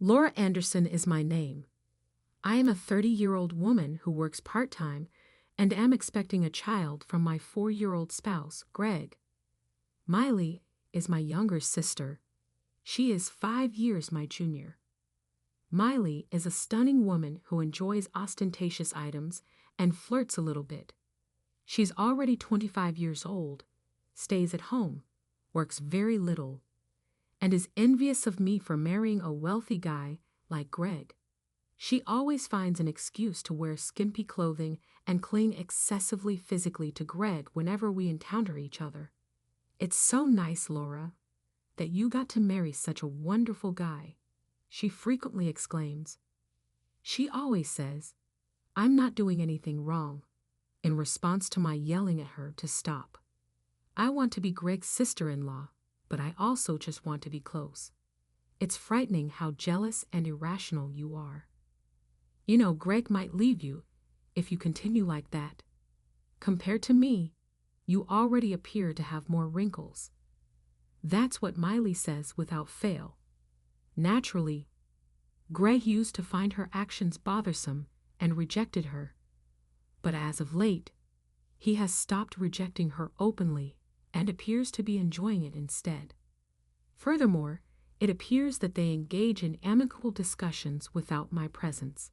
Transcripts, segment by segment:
Laura Anderson is my name. I am a 30-year-old woman who works part-time and am expecting a child from my 4-year-old spouse, Greg. Miley is my younger sister. She is 5 years my junior. Miley is a stunning woman who enjoys ostentatious items and flirts a little bit. She's already 25 years old, stays at home, works very little, and is envious of me for marrying a wealthy guy like Greg. She always finds an excuse to wear skimpy clothing and cling excessively physically to Greg whenever we encounter each other. It's so nice, Laura, that you got to marry such a wonderful guy, she frequently exclaims. She always says, I'm not doing anything wrong, in response to my yelling at her to stop. I want to be Greg's sister-in-law, but I also just want to be close. It's frightening how jealous and irrational you are. You know, Greg might leave you if you continue like that. Compared to me, you already appear to have more wrinkles. That's what Miley says without fail. Naturally, Greg used to find her actions bothersome and rejected her. But as of late, he has stopped rejecting her openly and appears to be enjoying it instead. Furthermore, it appears that they engage in amicable discussions without my presence.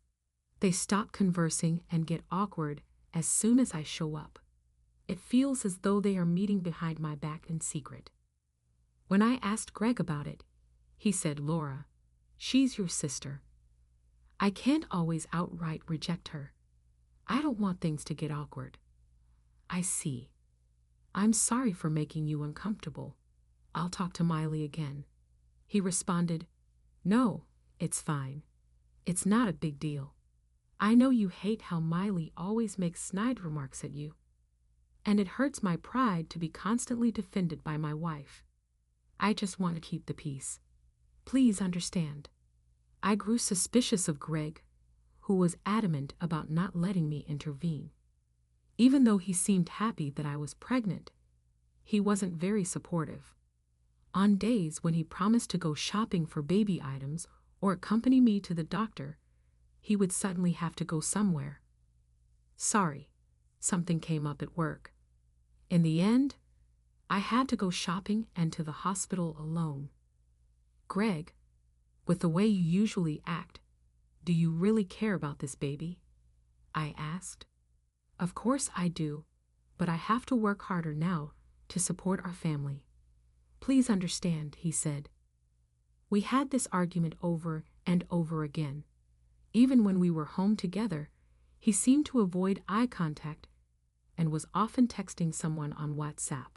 They stop conversing and get awkward as soon as I show up. It feels as though they are meeting behind my back in secret. When I asked Greg about it, he said, Laura, she's your sister. I can't always outright reject her. I don't want things to get awkward. I see. I'm sorry for making you uncomfortable. I'll talk to Miley again. He responded, No, it's fine. It's not a big deal. I know you hate how Miley always makes snide remarks at you. And it hurts my pride to be constantly defended by my wife. I just want to keep the peace. Please understand. I grew suspicious of Greg, who was adamant about not letting me intervene. Even though he seemed happy that I was pregnant, he wasn't very supportive. On days when he promised to go shopping for baby items or accompany me to the doctor, he would suddenly have to go somewhere. Sorry, something came up at work. In the end, I had to go shopping and to the hospital alone. Greg, with the way you usually act, do you really care about this baby? I asked. Of course I do, but I have to work harder now to support our family. Please understand, he said. We had this argument over and over again. Even when we were home together, he seemed to avoid eye contact and was often texting someone on WhatsApp.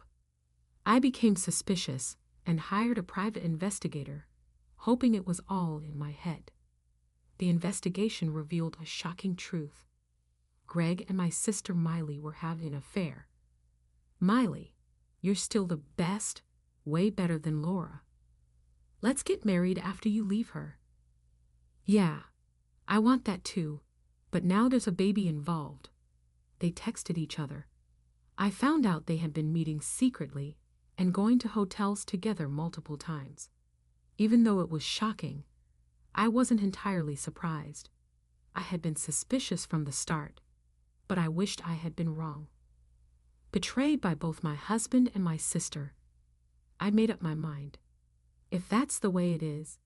I became suspicious and hired a private investigator, hoping it was all in my head. The investigation revealed a shocking truth. Greg and my sister Miley were having an affair. Miley, you're still the best, way better than Laura. Let's get married after you leave her. Yeah, I want that too, but now there's a baby involved. They texted each other. I found out they had been meeting secretly and going to hotels together multiple times. Even though it was shocking, I wasn't entirely surprised. I had been suspicious from the start, but I wished I had been wrong. Betrayed by both my husband and my sister, I made up my mind. If that's the way it is,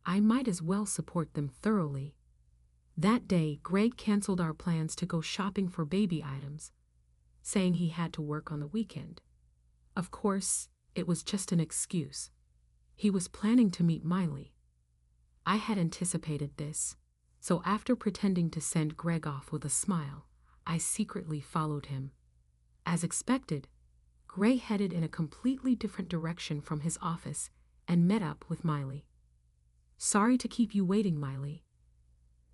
I might as well support them thoroughly. That day, Greg canceled our plans to go shopping for baby items, saying he had to work on the weekend. Of course, it was just an excuse. He was planning to meet Miley. I had anticipated this, so after pretending to send Greg off with a smile, I secretly followed him. As expected, Greg headed in a completely different direction from his office and met up with Miley. Sorry to keep you waiting, Miley.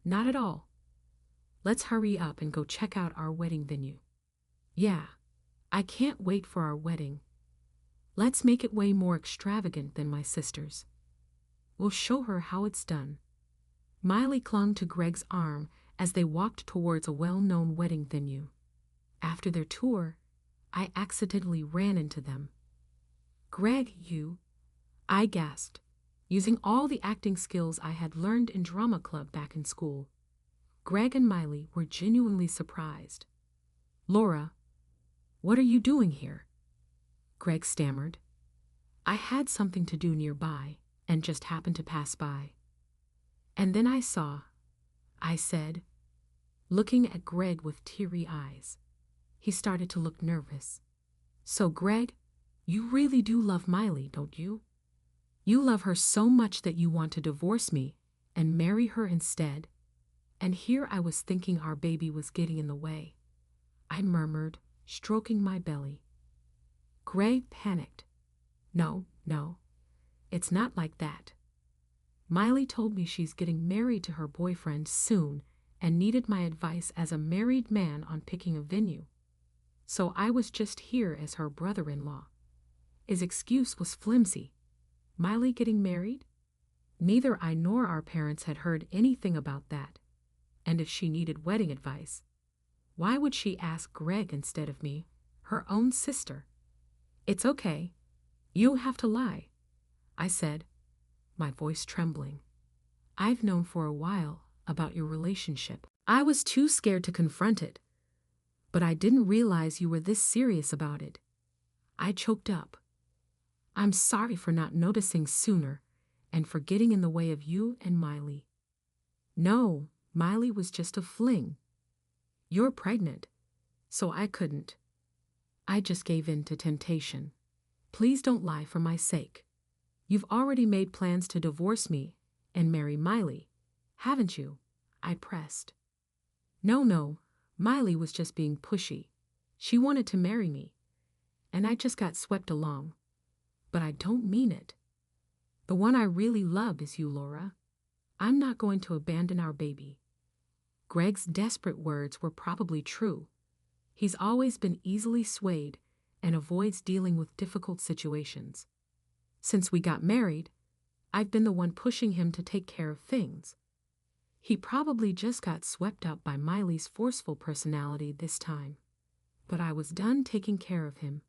Not at all. Let's hurry up and go check out our wedding venue. Yeah, I can't wait for our wedding. Let's make it way more extravagant than my sister's. We'll show her how it's done. Miley clung to Greg's arm as they walked towards a well-known wedding venue. After their tour, I accidentally ran into them. Greg, you... I gasped, using all the acting skills I had learned in drama club back in school. Greg and Miley were genuinely surprised. "Laura, what are you doing here?" Greg stammered. "I had something to do nearby and just happened to pass by." "And then I saw," I said, looking at Greg with teary eyes. He started to look nervous. "So Greg, you really do love Miley, don't you? You love her so much that you want to divorce me and marry her instead?" And here I was thinking our baby was getting in the way. I murmured, stroking my belly. Greg panicked. No, it's not like that. Miley told me she's getting married to her boyfriend soon and needed my advice as a married man on picking a venue. So I was just here as her brother-in-law. His excuse was flimsy. Miley getting married? Neither I nor our parents had heard anything about that. And if she needed wedding advice, why would she ask Greg instead of me, her own sister? "It's okay. You have to lie," I said, my voice trembling. "I've known for a while about your relationship." I was too scared to confront it, but I didn't realize you were this serious about it. I choked up. "I'm sorry for not noticing sooner and for getting in the way of you and Miley." "No, Miley was just a fling. You're pregnant, so I couldn't." I just gave in to temptation. "Please don't lie for my sake. You've already made plans to divorce me and marry Miley, haven't you?" I pressed. No, Miley was just being pushy. She wanted to marry me, and I just got swept along. But I don't mean it. The one I really love is you, Laura. I'm not going to abandon our baby." Greg's desperate words were probably true. He's always been easily swayed and avoids dealing with difficult situations. Since we got married, I've been the one pushing him to take care of things. He probably just got swept up by Miley's forceful personality this time. But I was done taking care of him.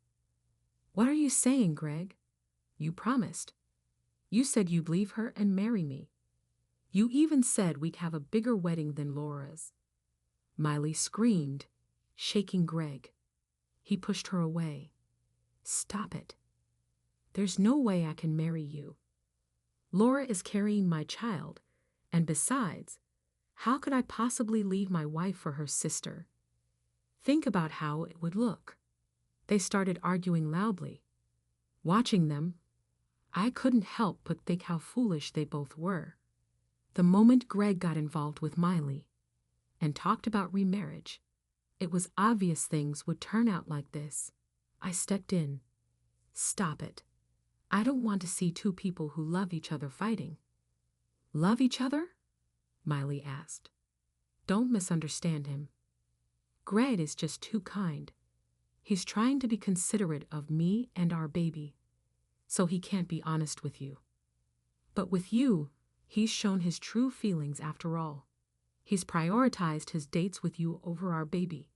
"What are you saying, Greg? You promised. You said you'd leave her and marry me. You even said we'd have a bigger wedding than Laura's." Miley screamed, shaking Greg. He pushed her away. "Stop it. There's no way I can marry you. Laura is carrying my child, and besides, how could I possibly leave my wife for her sister? Think about how it would look." They started arguing loudly. Watching them, I couldn't help but think how foolish they both were. The moment Greg got involved with Miley and talked about remarriage, it was obvious things would turn out like this. I stepped in. "Stop it. I don't want to see two people who love each other fighting." "Love each other?" Miley asked. "Don't misunderstand him. Greg is just too kind. He's trying to be considerate of me and our baby, so he can't be honest with you. But with you, he's shown his true feelings after all. He's prioritized his dates with you over our baby.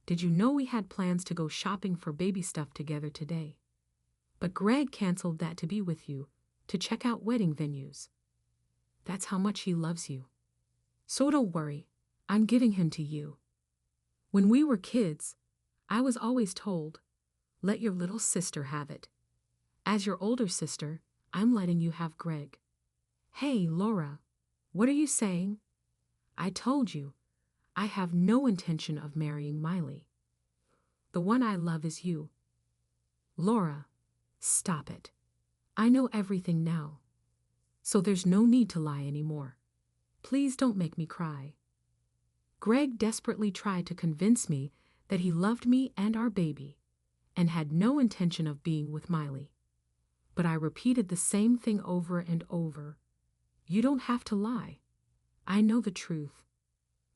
Did you know we had plans to go shopping for baby stuff together today? But Greg canceled that to be with you, to check out wedding venues. That's how much he loves you. So don't worry, I'm giving him to you. When we were kids, I was always told, let your little sister have it. As your older sister, I'm letting you have Greg." "Hey, Laura, what are you saying?" "I told you, I have no intention of marrying Miley. The one I love is you." "Laura, stop it. I know everything now, so there's no need to lie anymore. Please don't make me cry." Greg desperately tried to convince me that he loved me and our baby, and had no intention of being with Miley. But I repeated the same thing over and over. You don't have to lie. I know the truth.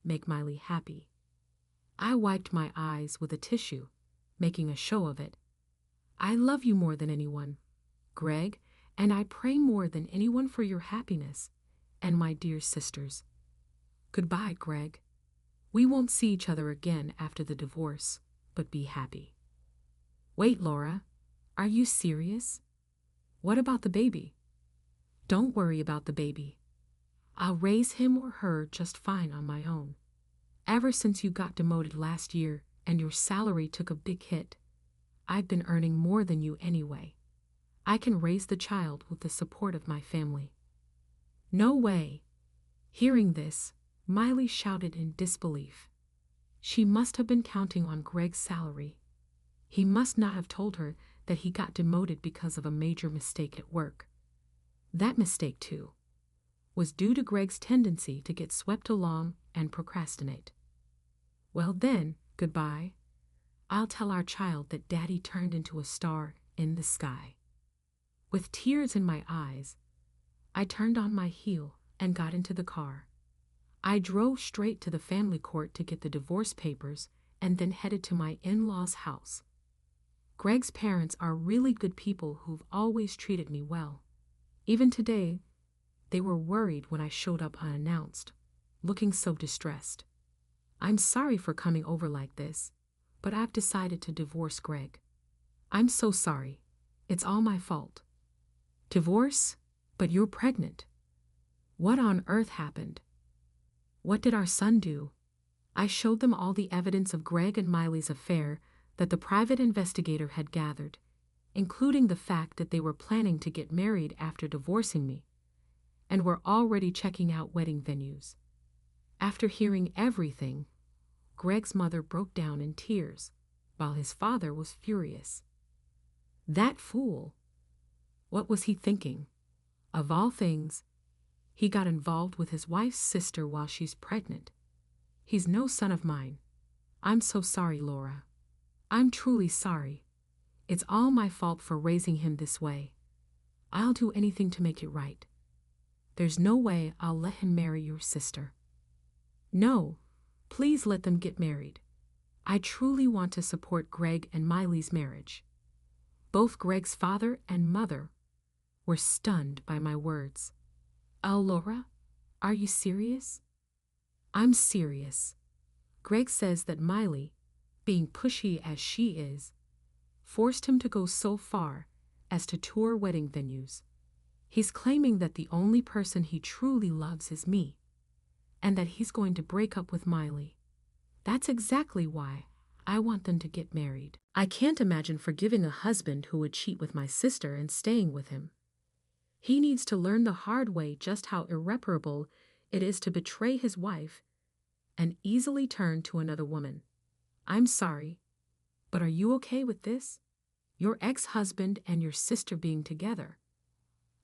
Make Miley happy. I wiped my eyes with a tissue, making a show of it. I love you more than anyone, Greg, and I pray more than anyone for your happiness and my dear sister's. Goodbye, Greg. We won't see each other again after the divorce, but be happy. Wait, Laura, are you serious? What about the baby? Don't worry about the baby. I'll raise him or her just fine on my own. Ever since you got demoted last year and your salary took a big hit, I've been earning more than you anyway. I can raise the child with the support of my family." "No way." Hearing this, Miley shouted in disbelief. She must have been counting on Greg's salary. He must not have told her that he got demoted because of a major mistake at work. That mistake, too, was due to Greg's tendency to get swept along and procrastinate. "Well then, goodbye. I'll tell our child that Daddy turned into a star in the sky." With tears in my eyes, I turned on my heel and got into the car. I drove straight to the family court to get the divorce papers and then headed to my in-laws' house. Greg's parents are really good people who've always treated me well. Even today, they were worried when I showed up unannounced, looking so distressed. "I'm sorry for coming over like this, but I've decided to divorce Greg." "I'm so sorry. It's all my fault." "Divorce? But you're pregnant. What on earth happened? What did our son do?" I showed them all the evidence of Greg and Miley's affair that the private investigator had gathered, including the fact that they were planning to get married after divorcing me, and were already checking out wedding venues. After hearing everything, Greg's mother broke down in tears, while his father was furious. That fool! What was he thinking? Of all things, he got involved with his wife's sister while she's pregnant. He's no son of mine. I'm so sorry, Laura. I'm truly sorry. It's all my fault for raising him this way. I'll do anything to make it right. There's no way I'll let him marry your sister. No, please let them get married. I truly want to support Greg and Miley's marriage." Both Greg's father and mother were stunned by my words. "Oh, Laura, are you serious?" "I'm serious. Greg says that Miley, being pushy as she is, forced him to go so far as to tour wedding venues. He's claiming that the only person he truly loves is me, and that he's going to break up with Miley. That's exactly why I want them to get married. I can't imagine forgiving a husband who would cheat with my sister and staying with him. He needs to learn the hard way just how irreparable it is to betray his wife and easily turn to another woman. I'm sorry, but are you okay with this? Your ex-husband and your sister being together.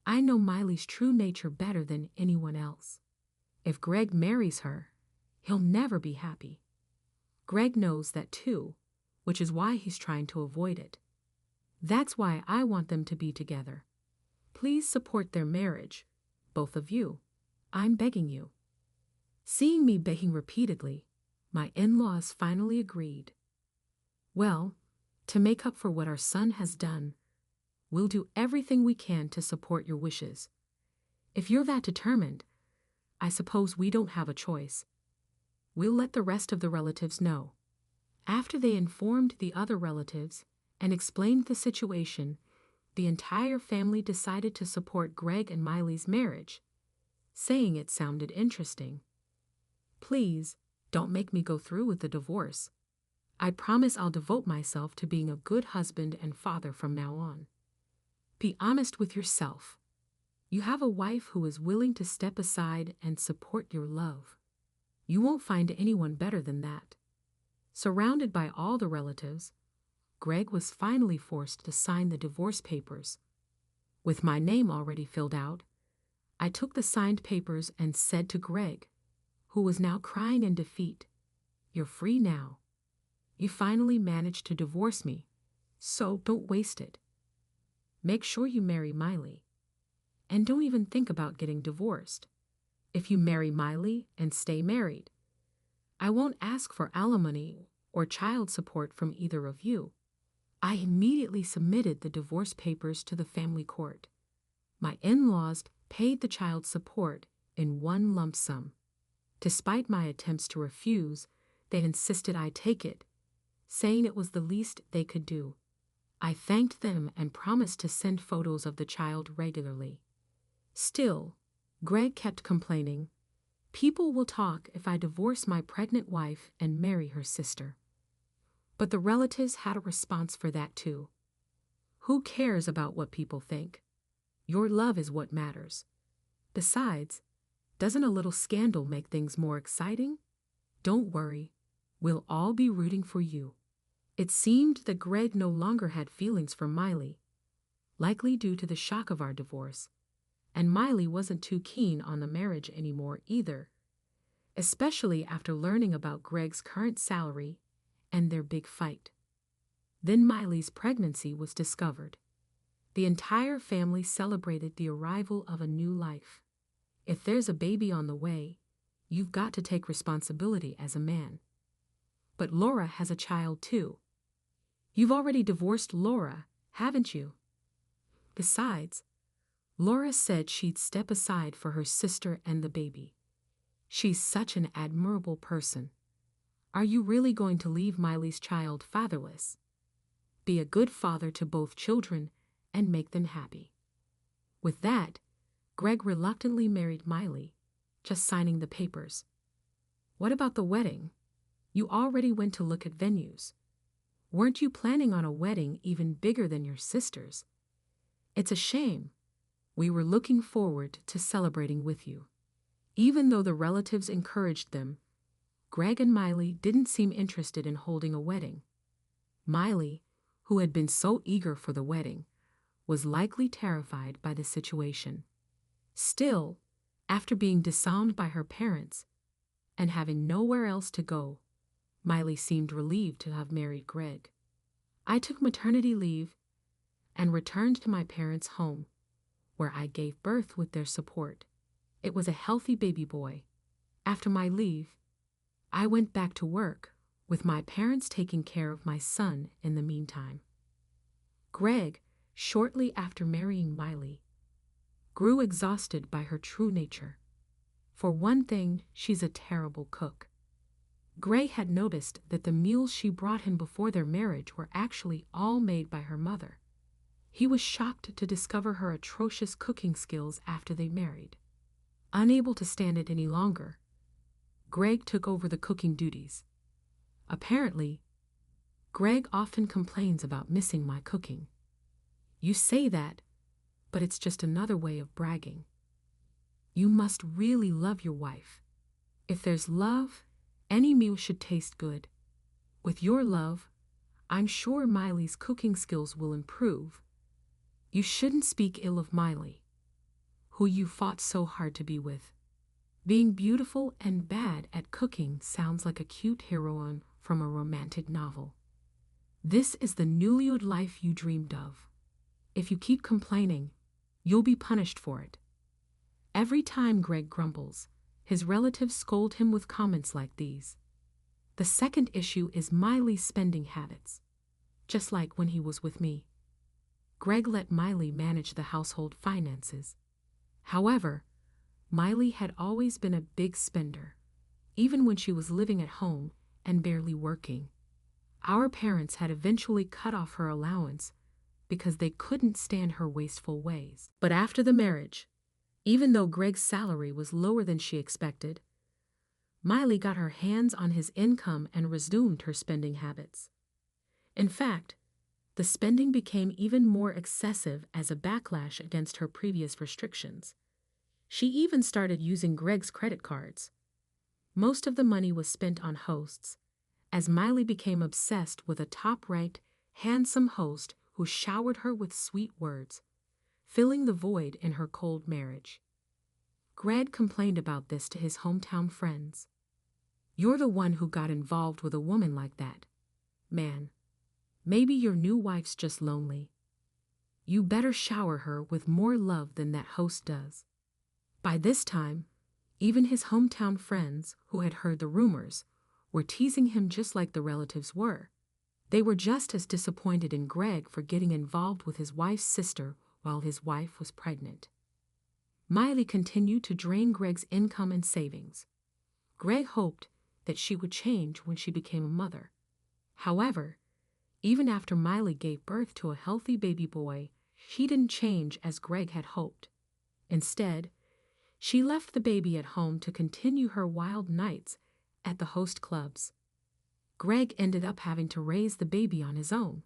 I know Miley's true nature better than anyone else. If Greg marries her, he'll never be happy. Greg knows that too, which is why he's trying to avoid it. That's why I want them to be together. Please support their marriage, both of you. I'm begging you." Seeing me begging repeatedly, my in-laws finally agreed. "Well, to make up for what our son has done, we'll do everything we can to support your wishes. If you're that determined, I suppose we don't have a choice. We'll let the rest of the relatives know." After they informed the other relatives and explained the situation, the entire family decided to support Greg and Miley's marriage, saying it sounded interesting. "Please, don't make me go through with the divorce. I promise I'll devote myself to being a good husband and father from now on. Be honest with yourself. You have a wife who is willing to step aside and support your love. You won't find anyone better than that." Surrounded by all the relatives, Greg was finally forced to sign the divorce papers. With my name already filled out, I took the signed papers and said to Greg, who was now crying in defeat, "You're free now. You finally managed to divorce me, so don't waste it. Make sure you marry Miley. And don't even think about getting divorced. If you marry Miley and stay married, I won't ask for alimony or child support from either of you." I immediately submitted the divorce papers to the family court. My in-laws paid the child support in one lump sum. Despite my attempts to refuse, they insisted I take it, saying it was the least they could do. I thanked them and promised to send photos of the child regularly. Still, Greg kept complaining. People will talk if I divorce my pregnant wife and marry her sister. But the relatives had a response for that too. Who cares about what people think? Your love is what matters. Besides, doesn't a little scandal make things more exciting? Don't worry, we'll all be rooting for you. It seemed that Greg no longer had feelings for Miley, likely due to the shock of our divorce, and Miley wasn't too keen on the marriage anymore either, especially after learning about Greg's current salary and their big fight. Then Miley's pregnancy was discovered. The entire family celebrated the arrival of a new life. If there's a baby on the way, you've got to take responsibility as a man. But Laura has a child too. You've already divorced Laura, haven't you? Besides, Laura said she'd step aside for her sister and the baby. She's such an admirable person. Are you really going to leave Miley's child fatherless? Be a good father to both children and make them happy. With that, Greg reluctantly married Miley, just signing the papers. What about the wedding? You already went to look at venues. Weren't you planning on a wedding even bigger than your sister's? It's a shame. We were looking forward to celebrating with you. Even though the relatives encouraged them, Greg and Miley didn't seem interested in holding a wedding. Miley, who had been so eager for the wedding, was likely terrified by the situation. Still, after being disowned by her parents and having nowhere else to go, Miley seemed relieved to have married Greg. I took maternity leave and returned to my parents' home, where I gave birth with their support. It was a healthy baby boy. After my leave, I went back to work, with my parents taking care of my son in the meantime. Greg, shortly after marrying Miley, grew exhausted by her true nature. For one thing, she's a terrible cook. Greg had noticed that the meals she brought him before their marriage were actually all made by her mother. He was shocked to discover her atrocious cooking skills after they married. Unable to stand it any longer, Greg took over the cooking duties. Apparently, Greg often complains about missing my cooking. You say that, but it's just another way of bragging. You must really love your wife. If there's love, any meal should taste good. With your love, I'm sure Miley's cooking skills will improve. You shouldn't speak ill of Miley, who you fought so hard to be with. Being beautiful and bad at cooking sounds like a cute heroine from a romantic novel. This is the newlywed life you dreamed of. If you keep complaining, you'll be punished for it. Every time Greg grumbles, his relatives scold him with comments like these. The second issue is Miley's spending habits. Just like when he was with me, Greg let Miley manage the household finances. However, Miley had always been a big spender, even when she was living at home and barely working. Our parents had eventually cut off her allowance because they couldn't stand her wasteful ways. But after the marriage, even though Greg's salary was lower than she expected, Miley got her hands on his income and resumed her spending habits. In fact, the spending became even more excessive as a backlash against her previous restrictions. She even started using Greg's credit cards. Most of the money was spent on hosts, as Miley became obsessed with a top-ranked, handsome host who showered her with sweet words, filling the void in her cold marriage. Greg complained about this to his hometown friends. You're the one who got involved with a woman like that. Man, maybe your new wife's just lonely. You better shower her with more love than that host does. By this time, even his hometown friends, who had heard the rumors, were teasing him just like the relatives were. They were just as disappointed in Greg for getting involved with his wife's sister while his wife was pregnant. Miley continued to drain Greg's income and savings. Greg hoped that she would change when she became a mother. However, even after Miley gave birth to a healthy baby boy, she didn't change as Greg had hoped. Instead, she left the baby at home to continue her wild nights at the host clubs. Greg ended up having to raise the baby on his own.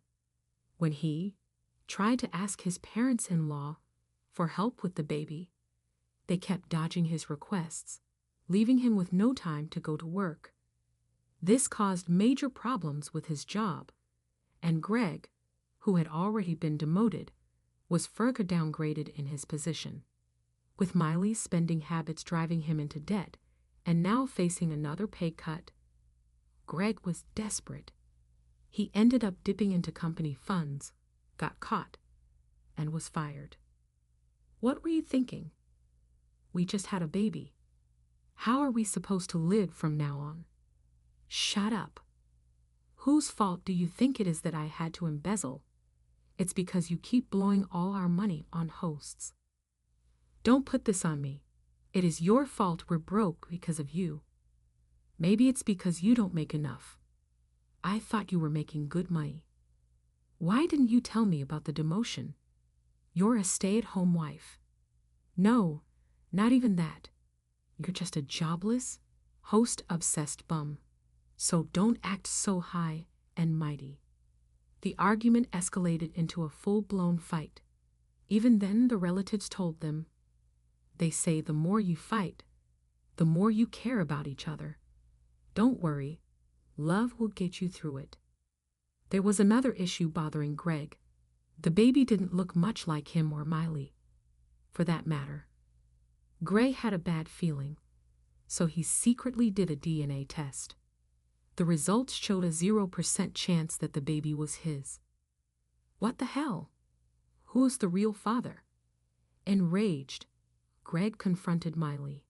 When he tried to ask his parents-in-law for help with the baby, they kept dodging his requests, leaving him with no time to go to work. This caused major problems with his job, and Greg, who had already been demoted, was further downgraded in his position. With Miley's spending habits driving him into debt and now facing another pay cut, Greg was desperate. He ended up dipping into company funds, got caught, and was fired. What were you thinking? We just had a baby. How are we supposed to live from now on? Shut up. Whose fault do you think it is that I had to embezzle? It's because you keep blowing all our money on hosts. Don't put this on me. It is your fault we're broke because of you. Maybe it's because you don't make enough. I thought you were making good money. Why didn't you tell me about the demotion? You're a stay-at-home wife. No, not even that. You're just a jobless, host-obsessed bum. So don't act so high and mighty. The argument escalated into a full-blown fight. Even then, the relatives told them, they say the more you fight, the more you care about each other. Don't worry, love will get you through it. There was another issue bothering Greg. The baby didn't look much like him or Miley, for that matter. Greg had a bad feeling, so he secretly did a DNA test. The results showed a 0% chance that the baby was his. What the hell? Who is the real father? Enraged, Greg confronted Miley.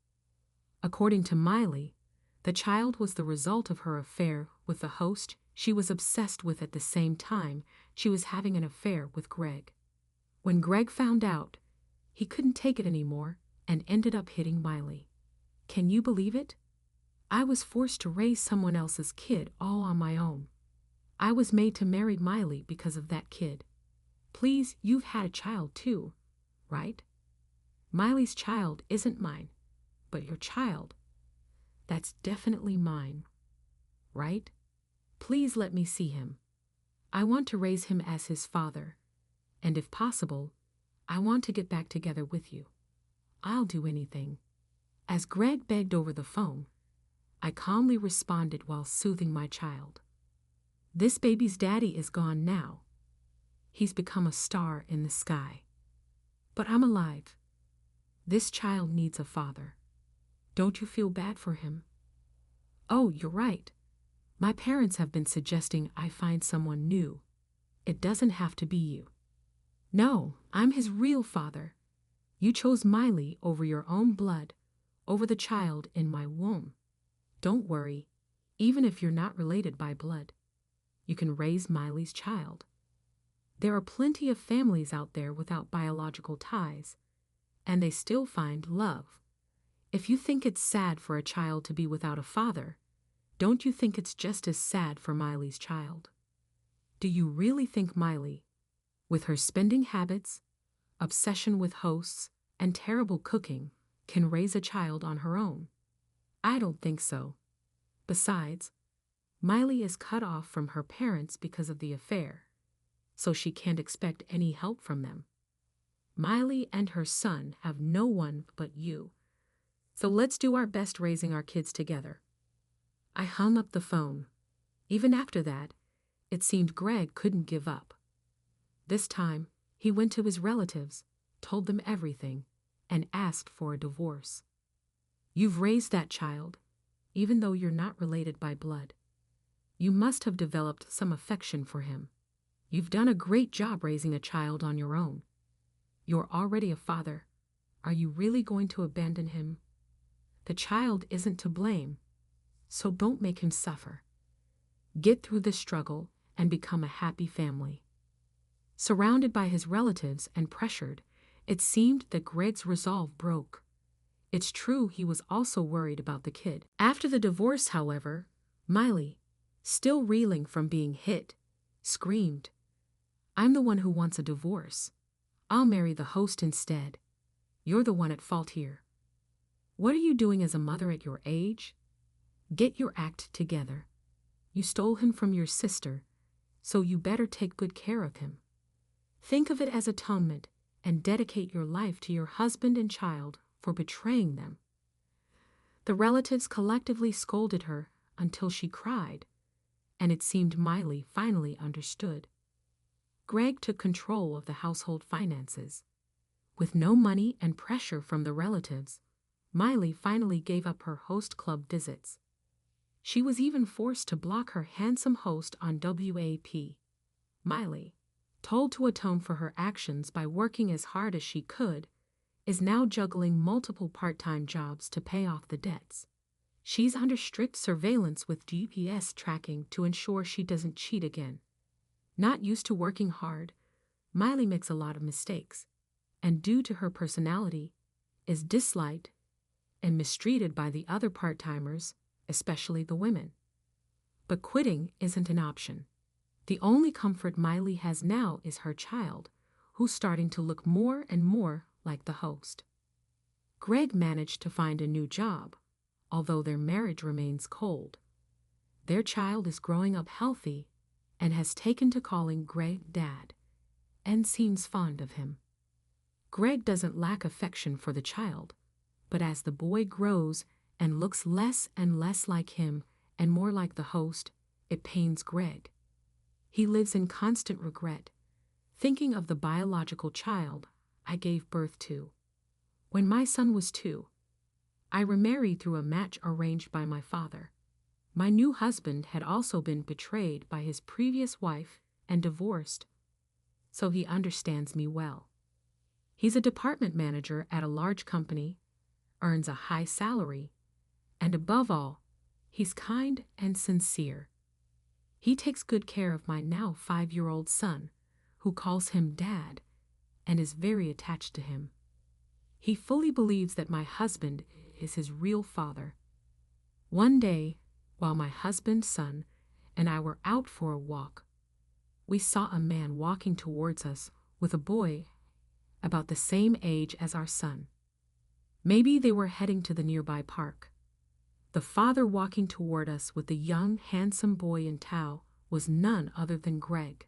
According to Miley, the child was the result of her affair with the host she was obsessed with at the same time she was having an affair with Greg. When Greg found out, he couldn't take it anymore and ended up hitting Miley. Can you believe it? I was forced to raise someone else's kid all on my own. I was made to marry Miley because of that kid. Please, you've had a child too, right? Miley's child isn't mine, but your child. That's definitely mine, right? Please let me see him. I want to raise him as his father, and if possible, I want to get back together with you. I'll do anything. As Greg begged over the phone, I calmly responded while soothing my child. This baby's daddy is gone now. He's become a star in the sky. But I'm alive. This child needs a father. Don't you feel bad for him? Oh, you're right. My parents have been suggesting I find someone new. It doesn't have to be you. No, I'm his real father. You chose Miley over your own blood, over the child in my womb. Don't worry, even if you're not related by blood, you can raise Miley's child. There are plenty of families out there without biological ties, and they still find love. If you think it's sad for a child to be without a father, don't you think it's just as sad for Miley's child? Do you really think Miley, with her spending habits, obsession with hosts, and terrible cooking, can raise a child on her own? I don't think so. Besides, Miley is cut off from her parents because of the affair, so she can't expect any help from them. Miley and her son have no one but you. So let's do our best raising our kids together. I hung up the phone. Even after that, it seemed Greg couldn't give up. This time, he went to his relatives, told them everything, and asked for a divorce. You've raised that child, even though you're not related by blood. You must have developed some affection for him. You've done a great job raising a child on your own. You're already a father. Are you really going to abandon him? The child isn't to blame, so don't make him suffer. Get through this struggle and become a happy family. Surrounded by his relatives and pressured, it seemed that Greg's resolve broke. It's true he was also worried about the kid. After the divorce, however, Miley, still reeling from being hit, screamed, "I'm the one who wants a divorce. I'll marry the host instead. You're the one at fault here. What are you doing as a mother at your age? Get your act together. You stole him from your sister, so you better take good care of him. Think of it as atonement and dedicate your life to your husband and child for betraying them." The relatives collectively scolded her until she cried, and it seemed Miley finally understood. Greg took control of the household finances. With no money and pressure from the relatives, Miley finally gave up her host club visits. She was even forced to block her handsome host on WAP. Miley, told to atone for her actions by working as hard as she could, is now juggling multiple part-time jobs to pay off the debts. She's under strict surveillance with GPS tracking to ensure she doesn't cheat again. Not used to working hard, Miley makes a lot of mistakes, and due to her personality, is disliked and mistreated by the other part-timers, especially the women. But quitting isn't an option. The only comfort Miley has now is her child, who's starting to look more and more like the host. Greg managed to find a new job, although their marriage remains cold. Their child is growing up healthy and has taken to calling Greg Dad, and seems fond of him. Greg doesn't lack affection for the child, but as the boy grows and looks less and less like him and more like the host, it pains Greg. He lives in constant regret, thinking of the biological child I gave birth to. When my son was 2, I remarried through a match arranged by my father. My new husband had also been betrayed by his previous wife and divorced, so he understands me well. He's a department manager at a large company, earns a high salary, and above all, he's kind and sincere. He takes good care of my now 5-year-old son, who calls him Dad and is very attached to him. He fully believes that my husband is his real father. One day, while my husband's son and I were out for a walk, we saw a man walking towards us with a boy about the same age as our son. Maybe they were heading to the nearby park. The father walking toward us with the young, handsome boy in tow was none other than Greg.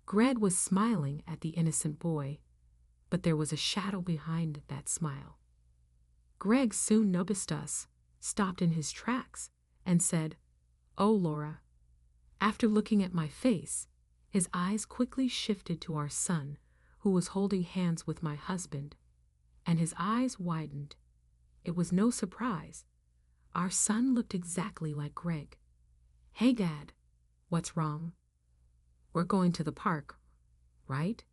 Greg was smiling at the innocent boy, but there was a shadow behind that smile. Greg soon noticed us, stopped in his tracks, and said, "Oh, Laura." After looking at my face, his eyes quickly shifted to our son, who was holding hands with my husband, and his eyes widened. It was no surprise. Our son looked exactly like Greg. "Hey, Dad, what's wrong? We're going to the park, right?"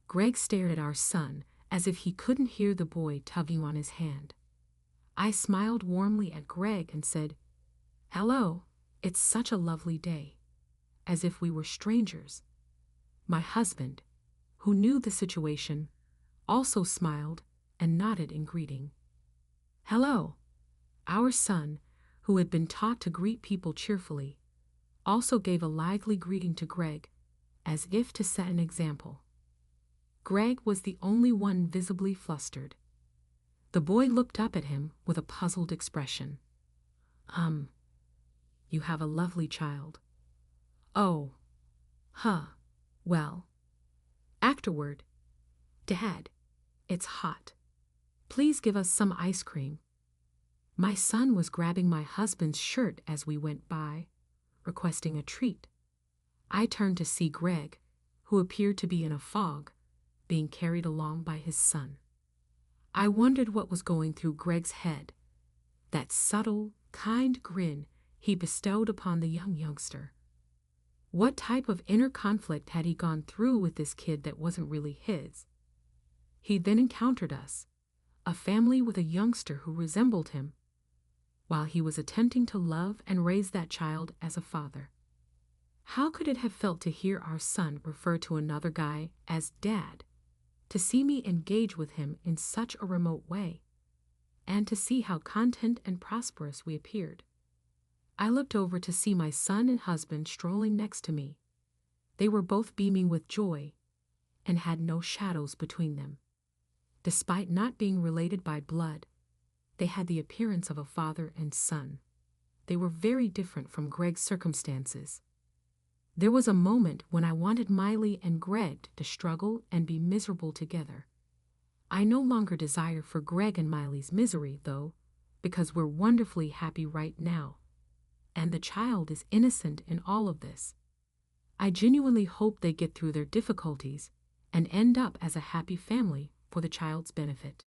Greg stared at our son as if he couldn't hear the boy tugging on his hand. I smiled warmly at Greg and said, "Hello, it's such a lovely day," as if we were strangers. My husband, who knew the situation, also smiled and nodded in greeting. "Hello." Our son, who had been taught to greet people cheerfully, also gave a lively greeting to Greg, as if to set an example. Greg was the only one visibly flustered. The boy looked up at him with a puzzled expression. You have a lovely child." "Oh, well." Afterward, "Dad, it's hot. Please give us some ice cream." My son was grabbing my husband's shirt as we went by, requesting a treat. I turned to see Greg, who appeared to be in a fog, being carried along by his son. I wondered what was going through Greg's head, that subtle, kind grin he bestowed upon the youngster. What type of inner conflict had he gone through with this kid that wasn't really his? He then encountered us, a family with a youngster who resembled him, while he was attempting to love and raise that child as a father. How could it have felt to hear our son refer to another guy as Dad, to see me engage with him in such a remote way, and to see how content and prosperous we appeared? I looked over to see my son and husband strolling next to me. They were both beaming with joy and had no shadows between them. Despite not being related by blood, they had the appearance of a father and son. They were very different from Greg's circumstances. There was a moment when I wanted Miley and Greg to struggle and be miserable together. I no longer desire for Greg and Miley's misery, though, because we're wonderfully happy right now. And the child is innocent in all of this. I genuinely hope they get through their difficulties and end up as a happy family for the child's benefit.